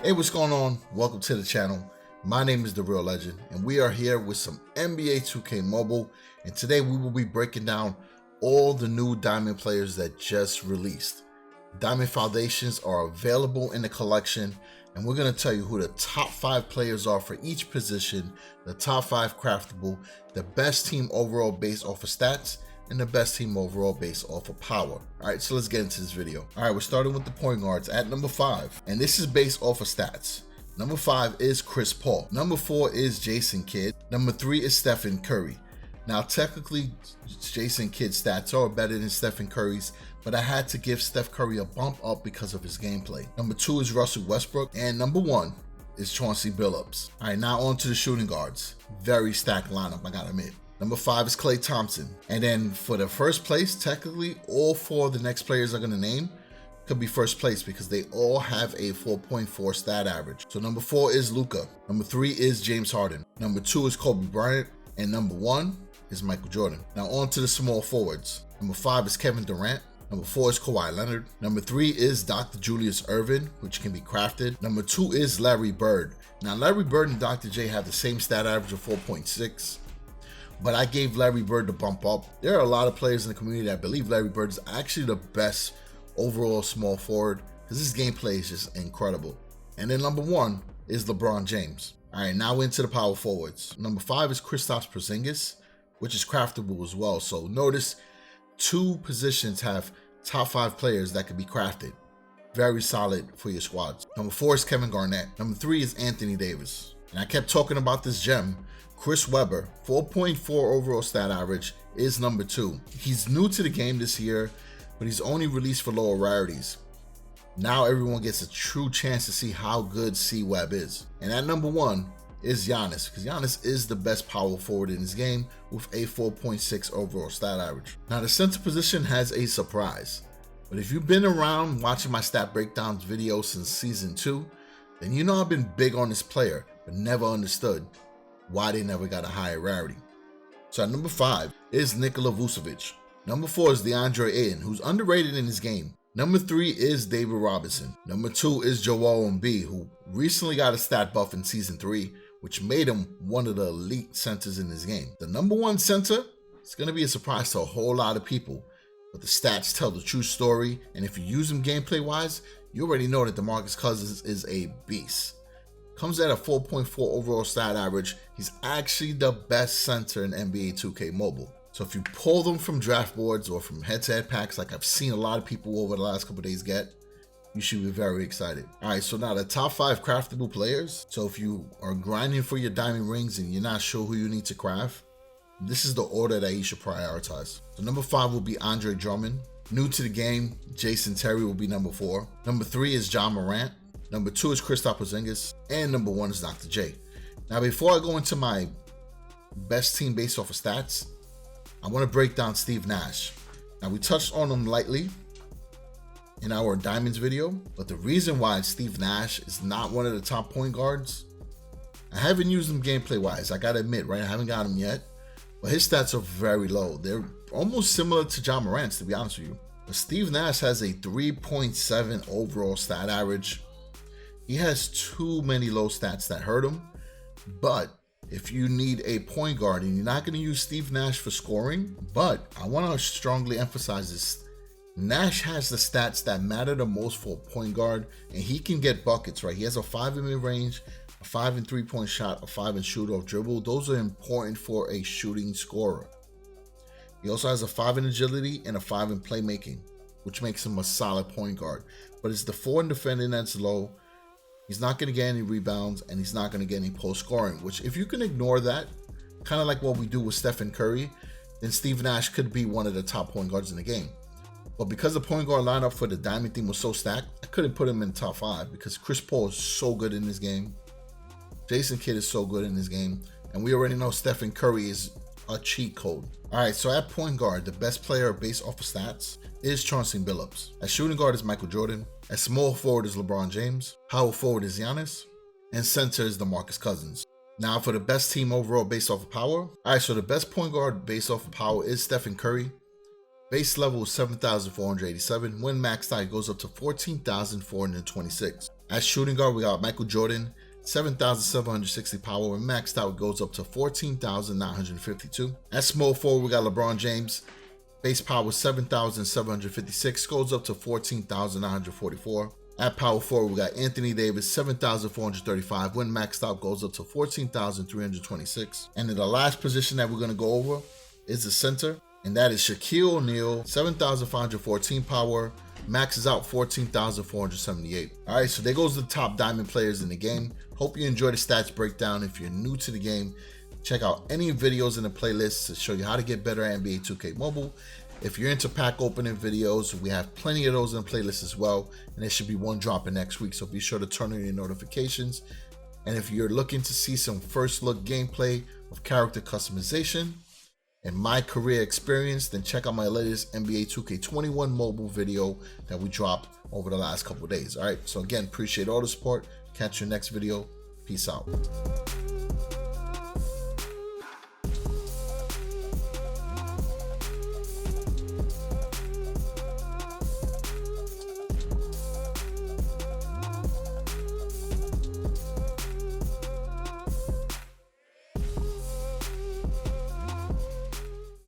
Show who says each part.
Speaker 1: Hey, what's going on? Welcome to the channel. My name is The Real Legend, and we are here with some NBA 2K Mobile, and today we will be breaking down all the new Diamond players that just released. Diamond Foundations are available in the collection, and we're going to tell you who the top 5 players are for each position, the top 5 craftable, the best team overall based off of stats, and the best team overall based off of power. Alright, so let's get into this video. Alright, we're starting with the point guards at number 5, and this is based off of stats. Number 5 is Chris Paul. Number 4 is Jason Kidd. Number 3 is Stephen Curry. Now, technically, Jason Kidd's stats are better than Stephen Curry's, but I had to give Steph Curry a bump up because of his gameplay. Number 2 is Russell Westbrook, and number 1 is Chauncey Billups. Alright, now on to the shooting guards. Very stacked lineup, I gotta admit. Number 5 is Klay Thompson. And then for the first place, technically, all 4 of the next players I'm going to name could be first place because they all have a 4.4 stat average. So number 4 is Luka. Number 3 is James Harden. Number 2 is Kobe Bryant. And number 1 is Michael Jordan. Now on to the small forwards. Number 5 is Kevin Durant. Number 4 is Kawhi Leonard. Number 3 is Dr. Julius Erving, which can be crafted. Number 2 is Larry Bird. Now Larry Bird and Dr. J have the same stat average of 4.6. But I gave Larry Bird the bump up. There are a lot of players in the community that believe Larry Bird is actually the best overall small forward because his gameplay is just incredible. And then number 1 is LeBron James. All right, now into the power forwards. Number 5 is Kristaps Porzingis, which is craftable as well. So notice 2 positions have top 5 players that could be crafted. Very solid for your squads. Number 4 is Kevin Garnett. Number 3 is Anthony Davis. And I kept talking about this gem. Chris Webber, 4.4 overall stat average, is number 2. He's new to the game this year, but he's only released for lower rarities. Now everyone gets a true chance to see how good C-Web is. And at number 1 is Giannis, because Giannis is the best power forward in his game with a 4.6 overall stat average. Now the center position has a surprise, but if you've been around watching my stat breakdowns videos since season 2, then you know I've been big on this player, but never understood why they never got a higher rarity. So at number 5 is Nikola Vucevic. Number 4 is DeAndre Ayton, who's underrated in his game. Number 3 is David Robinson. Number 2 is Joel Embiid, who recently got a stat buff in season 3, which made him one of the elite centers in his game. The number 1 center is going to be a surprise to a whole lot of people, but the stats tell the true story, and if you use him gameplay wise, you already know that DeMarcus Cousins is a beast. Comes at a 4.4 overall stat average. He's actually the best center in NBA 2K Mobile. So if you pull them from draft boards or from head-to-head packs like I've seen a lot of people over the last couple of days get, you should be very excited. Alright, so now the top 5 craftable players. So if you are grinding for your diamond rings and you're not sure who you need to craft, this is the order that you should prioritize. So number 5 will be Andre Drummond. New to the game, Jason Terry will be number 4. Number 3 is John Morant. Number 2 is Kristaps Porzingis, and number 1 is Dr. J. Now, before I go into my best team based off of stats, I want to break down Steve Nash. Now, we touched on him lightly in our Diamonds video, but the reason why Steve Nash is not one of the top point guards, I haven't used him gameplay-wise, I gotta admit, right? I haven't got him yet, but his stats are very low. They're almost similar to John Morant's, to be honest with you. But Steve Nash has a 3.7 overall stat average. He has too many low stats that hurt him, but if you need a point guard and you're not going to use Steve Nash for scoring, but I want to strongly emphasize this, Nash has the stats that matter the most for a point guard, and he can get buckets, right? He has a 5 in mid-range, a 5 in 3-point shot, a 5 in shoot-off dribble. Those are important for a shooting scorer. He also has a 5 in agility and a 5 in playmaking, which makes him a solid point guard, but it's the 4 in defending that's low. He's not going to get any rebounds, and he's not going to get any post scoring, which if you can ignore that, kind of like what we do with Stephen Curry, then Steve Nash could be one of the top point guards in the game. But because the point guard lineup for the Diamond team was so stacked, I couldn't put him in the top 5 because Chris Paul is so good in this game. Jason Kidd is so good in this game. And we already know Stephen Curry is a cheat code. Alright, so at point guard, the best player based off of stats is Chauncey Billups. At shooting guard is Michael Jordan. At small forward is LeBron James. Power forward is Giannis. And center is DeMarcus Cousins. Now for the best team overall based off of power. Alright, so the best point guard based off of power is Stephen Curry. Base level is 7,487. When maxed out, it goes up to 14,426. At shooting guard, we got Michael Jordan, 7,760 power. When maxed out, it goes up to 14,952. At small forward, we got LeBron James. Base power 7,756, goes up to 14,944. At power forward, we got Anthony Davis, 7,435. When maxed out, goes up to 14,326. And then the last position that we're going to go over is the center, and that is Shaquille O'Neal, 7,514 power, maxes out 14,478. All right, so there goes the top diamond players in the game. Hope you enjoy the stats breakdown. If you're new to the game, check out any videos in the playlist to show you how to get better at NBA 2K Mobile. If you're into pack opening videos, we have plenty of those in the playlist as well, and there should be one dropping next week, so be sure to turn on your notifications. And if you're looking to see some first look gameplay of character customization and my career experience, then check out my latest NBA 2K21 mobile video that we dropped over the last couple of days. All right, so again, appreciate all the support. Catch you next video. Peace out.